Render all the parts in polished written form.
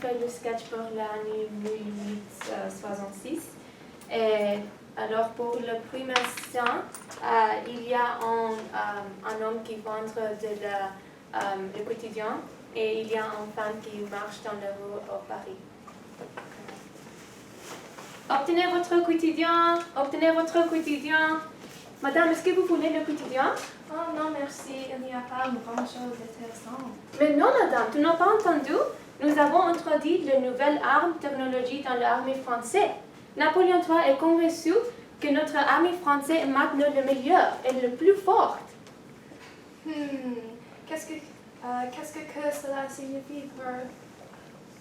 fait le sketch pour l'année 1866. Et alors, pour le premier scène, il y a un homme qui vend le quotidien et il y a une femme qui marche dans la rue au Paris. Obtenez votre quotidien, obtenez votre quotidien. Madame, est-ce que vous voulez le quotidien? Oh non, merci, il n'y a pas grand-chose d'intéressant. Mais non, madame, tu n'as pas entendu? Nous avons introduit de nouvelles armes technologiques dans l'armée française. Napoléon III est convaincu que notre armée française est maintenant le meilleur et le plus fort. Qu'est-ce que cela signifie pour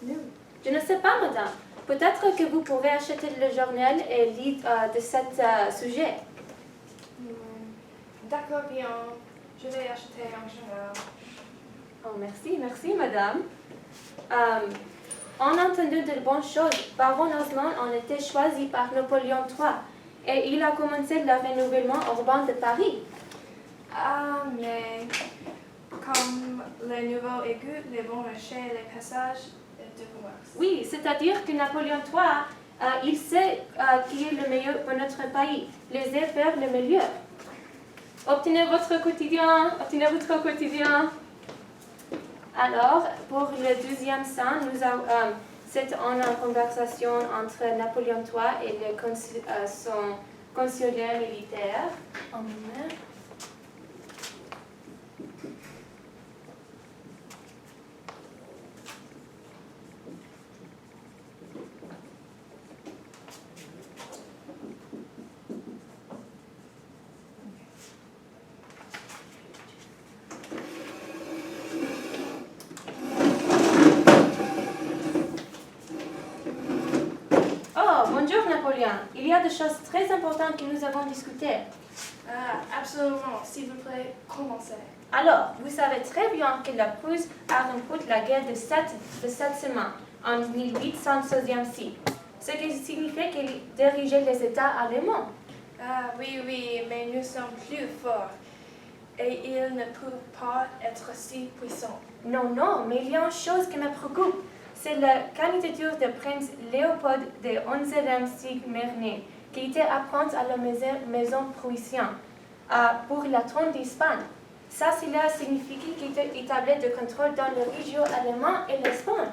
nous? Je ne sais pas, madame. Peut-être que vous pourrez acheter le journal et lire de ce sujet. D'accord, bien. Je vais acheter un journal. Oh, merci, madame. On a entendu de bonnes choses. Baron Osmond a été choisi par Napoléon III et il a commencé le renouvellement urbain de Paris. Ah, mais comme les nouveaux égouts, les bons rochers, les passages de voies. Oui, c'est-à-dire que Napoléon III, il sait qui est le meilleur pour notre pays. Les faire le meilleur. Obtenez votre quotidien, obtenez votre quotidien. Alors, pour le deuxième scène, c'est une conversation entre Napoléon III et son conseiller militaire. Un moment. Bonjour Napoléon, il y a des choses très importantes que nous avons discutées. Absolument, s'il vous plaît, commencez. Alors, vous savez très bien que la Prusse a remporté la guerre de 7 semaines en 1866, ce qui signifie qu'il dirigeait les États allemands. Oui, mais nous sommes plus forts et ils ne peuvent pas être si puissants. Non, mais il y a une chose qui me préoccupe. C'est la candidature du prince Léopold de 11e Sigmaringen, qui était apprenti à la maison prussienne pour la trône d'Espagne. Cela signifie qu'il était établi de contrôle dans le région allemand et l'Espagne.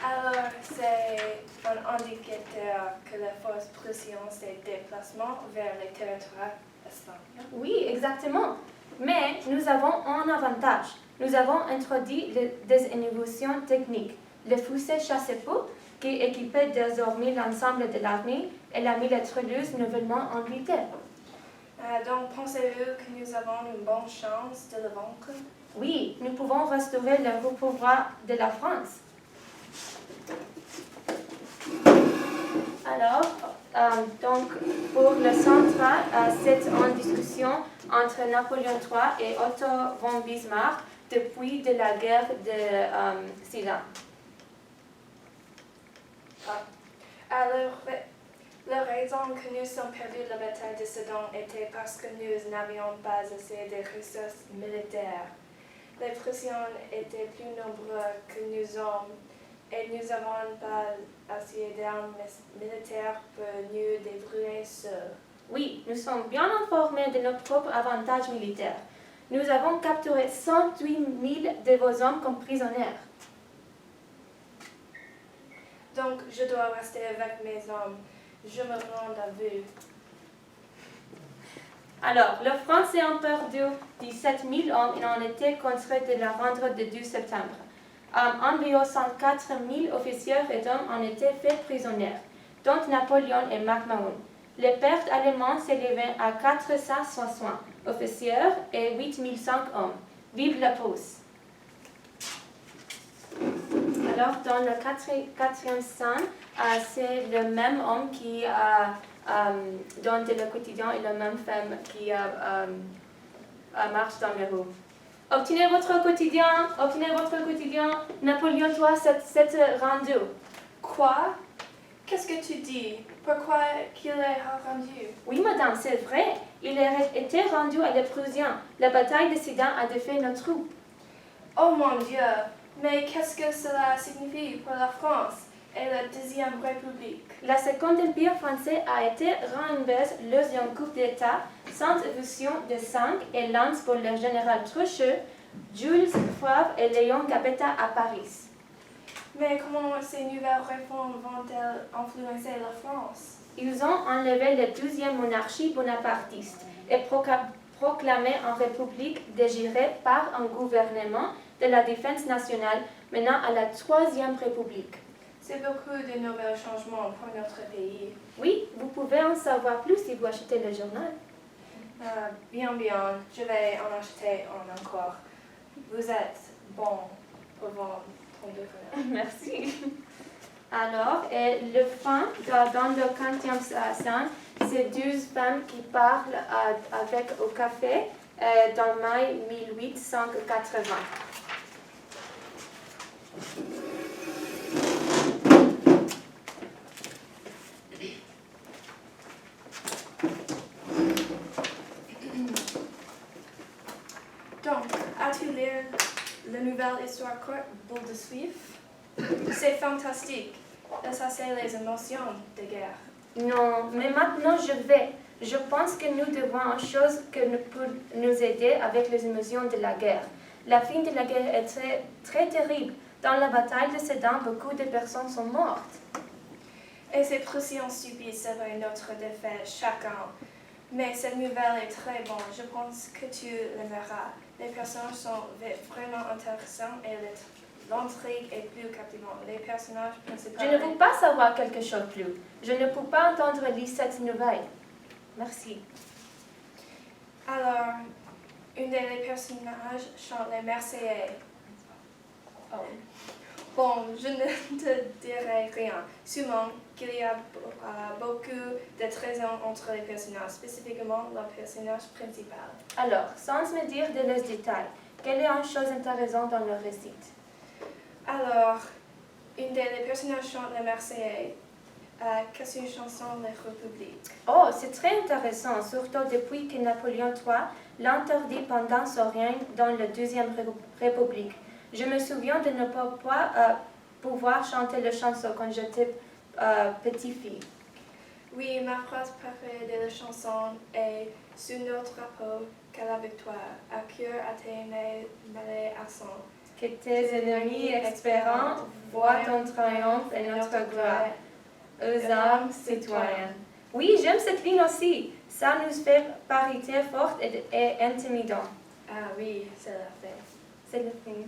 Alors, c'est un indicateur que la force prussienne s'est déplacée vers les territoires espagnols. Oui, exactement. Mais nous avons un avantage. Nous avons introduit des innovations techniques. Le fusil chassepot, qui équipait désormais l'ensemble de l'armée, et la mitrailleuse nouvellement invitée. Donc, pensez-vous que nous avons une bonne chance de le vaincre? Oui, nous pouvons restaurer le pouvoir de la France. Alors, donc, pour le central, c'est une discussion entre Napoléon III et Otto von Bismarck depuis de la guerre de Sedan. Alors, la raison que nous sommes perdus la bataille de Sedan était parce que nous n'avions pas assez de ressources militaires. Les Prussiens étaient plus nombreux que nous hommes et nous n'avons pas assez d'armes militaires pour nous débrouiller seuls. Oui, nous sommes bien informés de notre propre avantage militaire. Nous avons capturé 108 000 de vos hommes comme prisonniers. Donc, je dois rester avec mes hommes. Je me rends à vous. Alors, la France a perdu 17 000 hommes et on était contraint de la rendre le 2 septembre. Environ 104 000 officiers et hommes ont été faits prisonniers, dont Napoléon et MacMahon. Les pertes allemandes s'élevaient à 460 officiers et 8 100 hommes. Vive la Prusse! Alors, dans le quatrième scène, c'est le même homme qui donne le quotidien et la même femme qui marche dans les rues. Obtenez votre quotidien, Napoléon III s'est rendu. Quoi? Qu'est-ce que tu dis? Pourquoi qu'il est rendu? Oui, madame, c'est vrai. Il a été rendu à les Prussiens. La bataille de Sedan a défait notre troupe. Oh mon Dieu! Mais qu'est-ce que cela signifie pour la France et la Deuxième République? La Seconde Empire français a été renversé lors d'un coup d'État sans évolution de sang et lance pour le général Trochu, Jules Favre et Léon Gambetta à Paris. Mais comment ces nouvelles réformes vont-elles influencer la France? Ils ont enlevé la 12e monarchie bonapartiste et proclamé une république dégérée par un gouvernement de la défense nationale menant à la 3e république. C'est beaucoup de nouveaux changements pour notre pays. Oui, vous pouvez en savoir plus si vous achetez le journal. Bien, je vais en acheter un encore. Vous êtes bon pour vendre ton document. Merci. Alors, et le fin dans le 15e scène, c'est 12 femmes qui parlent avec au café dans mai 1880. Donc, as-tu lu la nouvelle histoire courte, Boule de Suif? C'est fantastique. Ça, c'est les émotions de guerre. Non, mais maintenant je vais. Je pense que nous devons une chose que peut nous aider avec les émotions de la guerre. La fin de la guerre est très, très terrible. Dans la bataille de Sedan, beaucoup de personnes sont mortes. Et ces Prussiens subissent serait notre défaite chacun. Mais cette nouvelle est très bonne. Je pense que tu l'aimeras. Les personnages sont vraiment intéressants et l'intrigue est plus captivante. Les personnages principaux... Je ne veux pas savoir quelque chose de plus. Je ne peux pas entendre lire cette nouvelle. Merci. Alors, une des personnages chante les Marseillais. Oh. Bon, je ne te dirai rien. Sûrement qu'il y a beaucoup de trésors entre les personnages, spécifiquement le personnage principal. Alors, sans me dire de les détails, quelle est une chose intéressante dans le récit? Alors, une des personnages chante les Marseillais. Qu'est-ce qu'une chanson de la République? Oh, c'est très intéressant, surtout depuis que Napoléon III l'interdit pendant son règne dans la Deuxième République. Je me souviens de ne pas pouvoir chanter la chanson quand j'étais petite fille. Oui, ma phrase préférée de la chanson est « Sous notre drapeau, qu'à la victoire, à cœur à tes mêlés accents. Que tes ennemis espérant voient ton triomphe et notre gloire. Aux âmes citoyennes. » Oui, j'aime cette ligne aussi. Ça nous fait parité forte et intimidante. Ah oui, c'est la fin. C'est la fin.